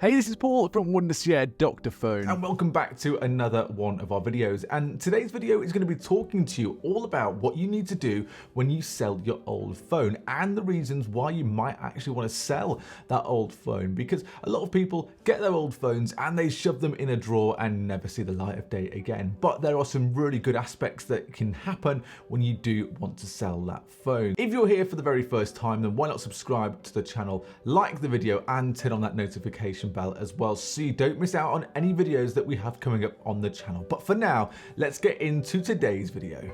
Hey, this is Paul from Wondershare, Dr.Fone. And welcome back to another one of our videos. And today's video is going to be talking to you all about what you need to do when you sell your old phone and the reasons why you might actually want to sell that old phone, because a lot of people get their old phones and they shove them in a drawer and never see the light of day again. But there are some really good aspects that can happen when you do want to sell that phone. If you're here for the very first time, then why not subscribe to the channel, like the video and turn on that notification bell as well so you don't miss out on any videos that we have coming up on the channel. But for now, let's get into today's video.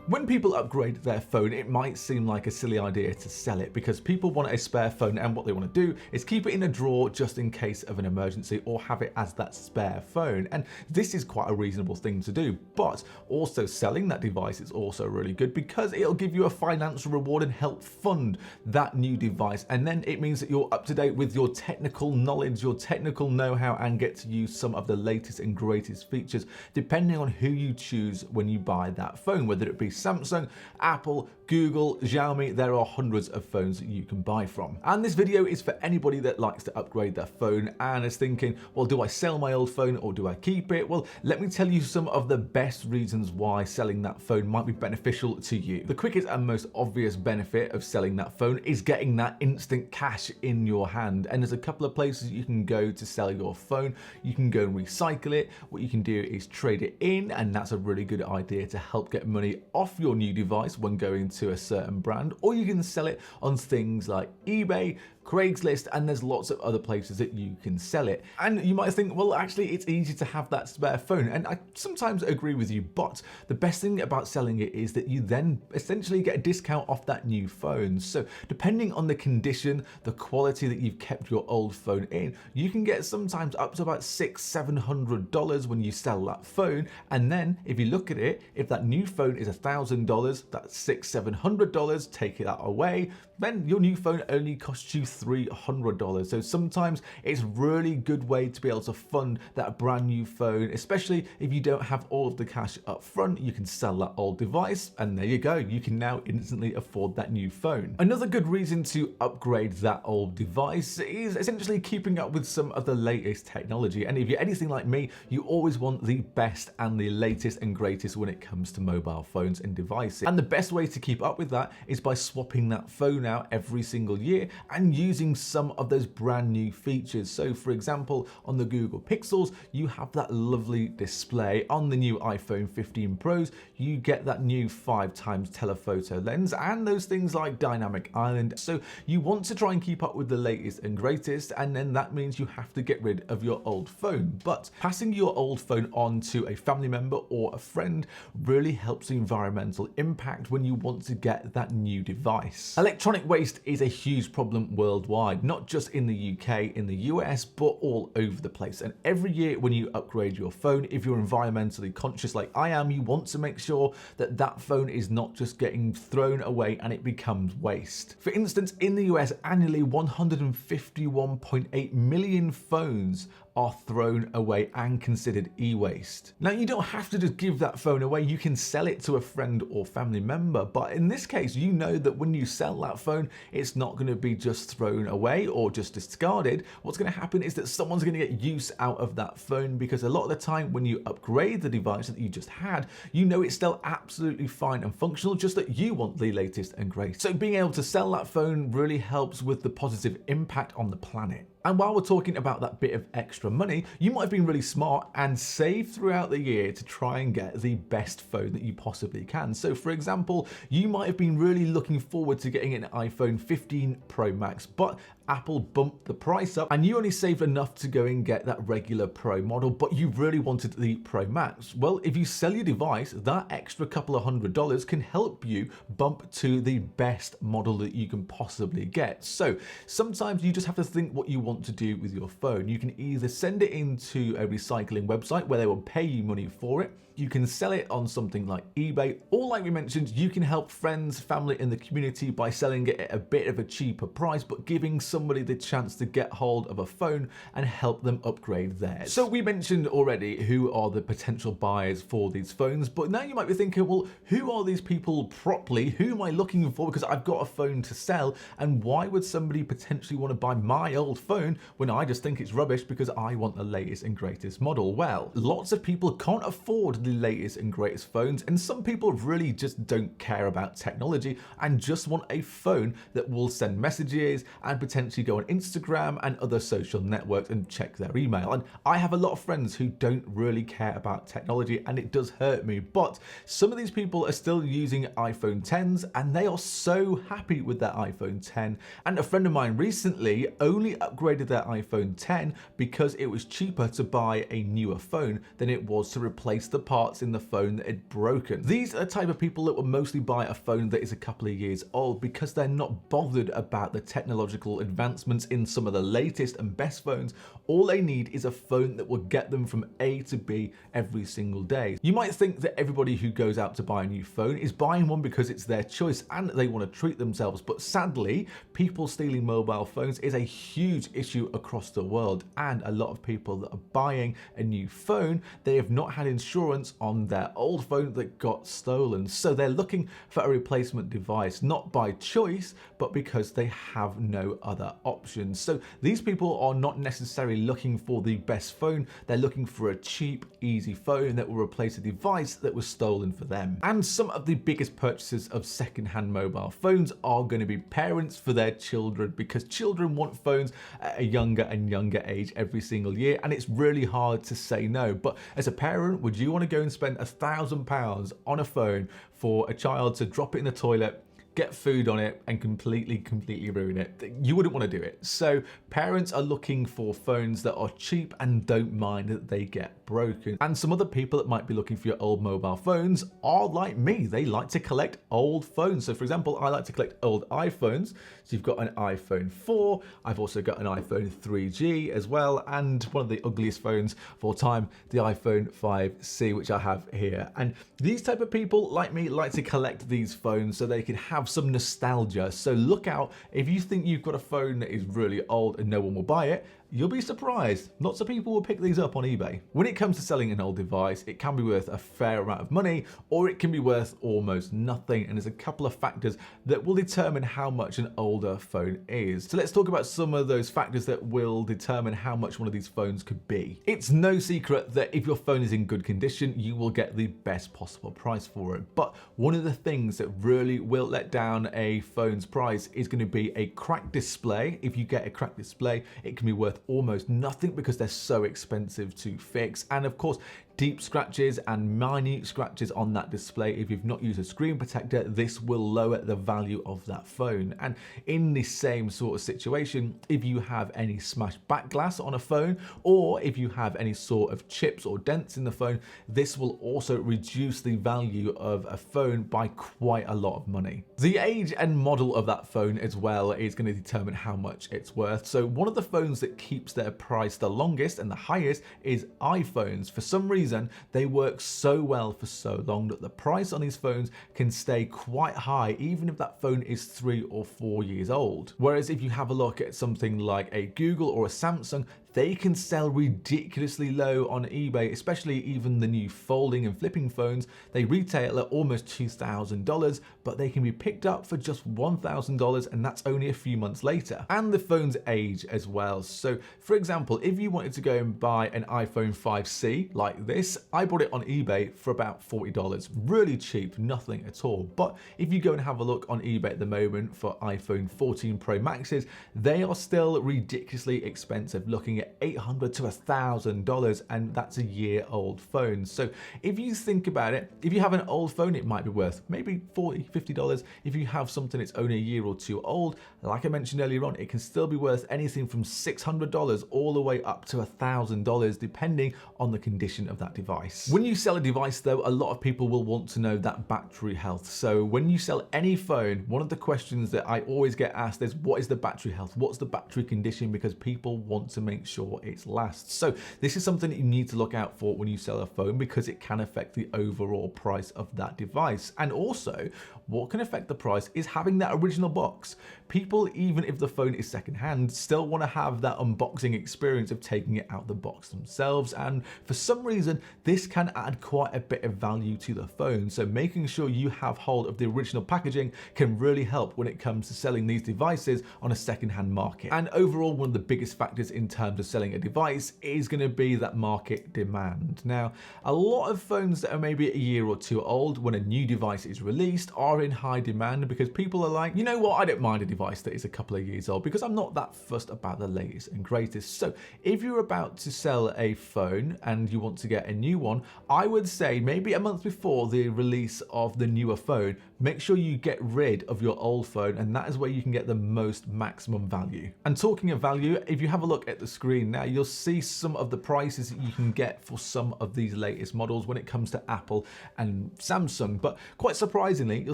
When people upgrade their phone, it might seem like a silly idea to sell it because people want a spare phone, and what they want to do is keep it in a drawer just in case of an emergency or have it as that spare phone. And this is quite a reasonable thing to do, but also selling that device is also really good because it'll give you a financial reward and help fund that new device. And then it means that you're up to date with your technical knowledge, your technical know-how, and get to use some of the latest and greatest features depending on who you choose when you buy that phone, whether it be Samsung, Apple, Google, Xiaomi. There are hundreds of phones that you can buy from. And this video is for anybody that likes to upgrade their phone and is thinking, well, do I sell my old phone or do I keep it? Well, let me tell you some of the best reasons why selling that phone might be beneficial to you. The quickest and most obvious benefit of selling that phone is getting that instant cash in your hand. And there's a couple of places you can go to sell your phone. You can go and recycle it. What you can do is trade it in, and that's a really good idea to help get money off your new device when going to a certain brand, or you can sell it on things like eBay, Craigslist, and there's lots of other places that you can sell it. And you might think, well, actually it's easy to have that spare phone, and I sometimes agree with you, but the best thing about selling it is that you then essentially get a discount off that new phone. So depending on the condition, the quality that you've kept your old phone in, you can get sometimes up to about $600-700 when you sell that phone. And then if you look at it, if that new phone is $1,000, that's $600-700, take that away, then your new phone only costs you $300. So sometimes it's really good way to be able to fund that brand new phone, especially if you don't have all of the cash up front. You can sell that old device and there you go, you can now instantly afford that new phone. Another good reason to upgrade that old device is essentially keeping up with some of the latest technology. And if you're anything like me, you always want the best and the latest and greatest when it comes to mobile phones and devices. And the best way to keep up with that is by swapping that phone out every single year and using some of those brand new features. So for example, on the Google Pixels, you have that lovely display. On the new iPhone 15 Pros, you get that new 5x telephoto lens and those things like dynamic island. So you want to try and keep up with the latest and greatest, and then that means you have to get rid of your old phone. But passing your old phone on to a family member or a friend really helps the environmental impact when you want to get that new device. Electronic waste is a huge problem worldwide, not just in the UK, in the US, but all over the place. And every year when you upgrade your phone, if you're environmentally conscious like I am, you want to make sure that that phone is not just getting thrown away and it becomes waste. For instance, in the US, annually 151.8 million phones are thrown away and considered e-waste. Now, you don't have to just give that phone away. You can sell it to a friend or family member. But in this case, you know that when you sell that phone, it's not going to be just thrown away or just discarded. What's going to happen is that someone's going to get use out of that phone, because a lot of the time when you upgrade the device that you just had, you know it's still absolutely fine and functional, just that you want the latest and greatest. So being able to sell that phone really helps with the positive impact on the planet. And while we're talking about that bit of extra money, you might have been really smart and saved throughout the year to try and get the best phone that you possibly can. So for example, you might have been really looking forward to getting an iPhone 15 Pro Max, but Apple bumped the price up and you only saved enough to go and get that regular Pro model, but you really wanted the Pro Max. Well, if you sell your device, that extra couple of $100 can help you bump to the best model that you can possibly get. So sometimes you just have to think what you want to do with your phone. You can either send it into a recycling website where they will pay you money for it, You can sell it on something like eBay, or like we mentioned, you can help friends, family in the community by selling it at a bit of a cheaper price, but giving somebody the chance to get hold of a phone and help them upgrade theirs. So we mentioned already who are the potential buyers for these phones, but now you might be thinking, well, who are these people properly? Who am I looking for? Because I've got a phone to sell, and why would somebody potentially want to buy my old phone when I just think it's rubbish because I want the latest and greatest model? Well, lots of people can't afford the latest and greatest phones, and some people really just don't care about technology and just want a phone that will send messages and potentially go on Instagram and other social networks and check their email. And I have a lot of friends who don't really care about technology, and it does hurt me, but some of these people are still using iPhone 10s and they are so happy with their iPhone 10. And a friend of mine recently only upgraded their iPhone 10 because it was cheaper to buy a newer phone than it was to replace the parts in the phone that had broken. These are the type of people that will mostly buy a phone that is a couple of years old because they're not bothered about the technological advancements in some of the latest and best phones. All they need is a phone that will get them from A to B every single day. You might think that everybody who goes out to buy a new phone is buying one because it's their choice and they want to treat themselves, but sadly, people stealing mobile phones is a huge issue across the world, and a lot of people that are buying a new phone, they have not had insurance on their old phone that got stolen, so they're looking for a replacement device, not by choice, but because they have no other options. So these people are not necessarily looking for the best phone, they're looking for a cheap, easy phone that will replace a device that was stolen for them. And some of the biggest purchasers of second-hand mobile phones are going to be parents for their children, because children want phones at a younger and younger age every single year, and it's really hard to say no. But as a parent, would you want to go and spend £1,000 on a phone for a child to drop it in the toilet, get food on it, and completely ruin it? You wouldn't want to do it. So parents are looking for phones that are cheap and don't mind that they get broken. And some other people that might be looking for your old mobile phones are like me. They like to collect old phones. So for example, I like to collect old iPhones. So you've got an iPhone 4. I've also got an iPhone 3G as well. And one of the ugliest phones of all time, the iPhone 5C, which I have here. And these type of people like me like to collect these phones so they can have some nostalgia. So look out, if you think you've got a phone that is really old and no one will buy it, you'll be surprised. Lots of people will pick these up on eBay. When it comes to selling an old device, it can be worth a fair amount of money, or it can be worth almost nothing. And there's a couple of factors that will determine how much an older phone is. So let's talk about some of those factors that will determine how much one of these phones could be. It's no secret that if your phone is in good condition, you will get the best possible price for it. But one of the things that really will let down a phone's price is going to be a cracked display. If you get a cracked display, it can be worth almost nothing because they're so expensive to fix. And of course, deep scratches and minute scratches on that display, if you've not used a screen protector, this will lower the value of that phone. And in the same sort of situation, if you have any smashed back glass on a phone, or if you have any sort of chips or dents in the phone, this will also reduce the value of a phone by quite a lot of money. The age and model of that phone as well is going to determine how much it's worth. So one of the phones that keeps their price the longest and the highest is iPhones. For some reason, they work so well for so long that the price on these phones can stay quite high even if that phone is 3 or 4 years old. Whereas if you have a look at something like a Google or a Samsung, they can sell ridiculously low on eBay, especially even the new folding and flipping phones. They retail at almost $2,000, but they can be picked up for just $1,000, and that's only a few months later. And the phones age as well. So for example, if you wanted to go and buy an iPhone 5C like this, I bought it on eBay for about $40. Really cheap, nothing at all. But if you go and have a look on eBay at the moment for iPhone 14 Pro Maxes, they are still ridiculously expensive, looking at $800 to $1,000, and that's a year-old phone. So if you think about it, if you have an old phone, it might be worth maybe $40, $50. If you have something that's only a year or two old, like I mentioned earlier on, it can still be worth anything from $600 all the way up to $1,000, depending on the condition of that device. When you sell a device though, a lot of people will want to know that battery health. So when you sell any phone, one of the questions that I always get asked is, what is the battery health? What's the battery condition? Because people want to make sure ensure it lasts. So this is something that you need to look out for when you sell a phone, because it can affect the overall price of that device. And also, what can affect the price is having that original box. People, even if the phone is secondhand, still want to have that unboxing experience of taking it out the box themselves, and for some reason this can add quite a bit of value to the phone. So making sure you have hold of the original packaging can really help when it comes to selling these devices on a secondhand market. And overall, one of the biggest factors in terms of selling a device is going to be that market demand. Now, a lot of phones that are maybe a year or two old, when a new device is released, are in high demand because people are like, you know what, I don't mind a device that is a couple of years old because I'm not that fussed about the latest and greatest. So if you're about to sell a phone and you want to get a new one, I would say maybe a month before the release of the newer phone, make sure you get rid of your old phone, and that is where you can get the most maximum value. And talking of value, if you have a look at the screen now, you'll see some of the prices that you can get for some of these latest models when it comes to Apple and Samsung. But quite surprisingly, you'll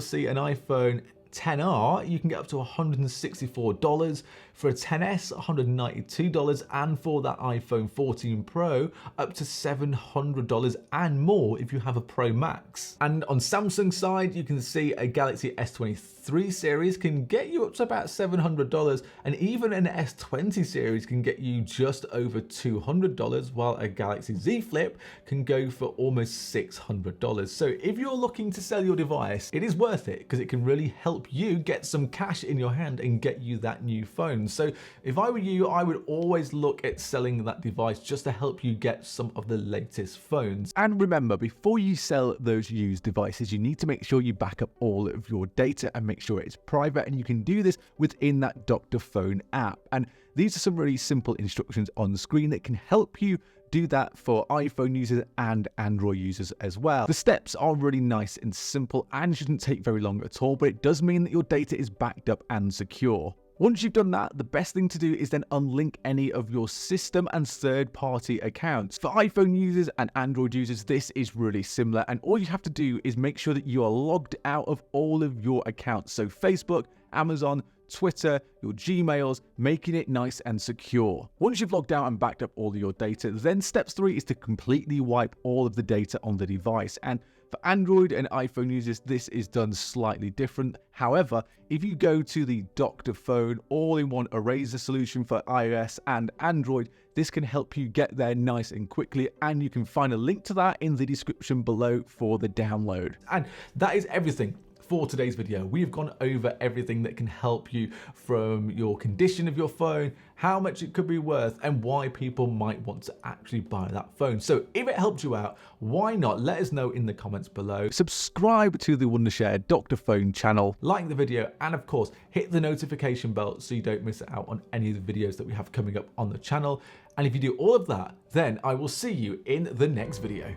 see an iPhone XR, you can get up to $164, for a XS, $192, and for that iPhone 14 Pro, up to $700 and more if you have a Pro Max. And on Samsung's side, you can see a Galaxy S23 series can get you up to about $700, and even an S20 series can get you just over $200, while a Galaxy Z Flip can go for almost $600. So if you're looking to sell your device, it is worth it because it can really help you get some cash in your hand and get you that new phone. So if I were you, I would always look at selling that device just to help you get some of the latest phones. And remember, before you sell those used devices, you need to make sure you back up all of your data and make sure it's private, and you can do this within that Dr.Fone app. And these are some really simple instructions on the screen that can help you do that for iPhone users and Android users as well. The steps are really nice and simple and shouldn't take very long at all, but it does mean that your data is backed up and secure. Once you've done that, the best thing to do is then unlink any of your system and third-party accounts. For iPhone users and Android users, this is really similar, and all you have to do is make sure that you are logged out of all of your accounts. So Facebook, Amazon, Twitter, your Gmails, making it nice and secure. Once you've logged out and backed up all of your data, then step 3 is to completely wipe all of the data on the device. And for Android and iPhone users, this is done slightly different. However, if you go to the Dr.Fone all-in-one eraser solution for iOS and Android, this can help you get there nice and quickly, and you can find a link to that in the description below for the download. And that is everything for today's video. We've gone over everything that can help you, from your condition of your phone, how much it could be worth, and why people might want to actually buy that phone. So if it helped you out, why not let us know in the comments below. Subscribe to the Wondershare Dr.Fone channel, like the video, and of course hit the notification bell so you don't miss out on any of the videos that we have coming up on the channel. And if you do all of that, then I will see you in the next video.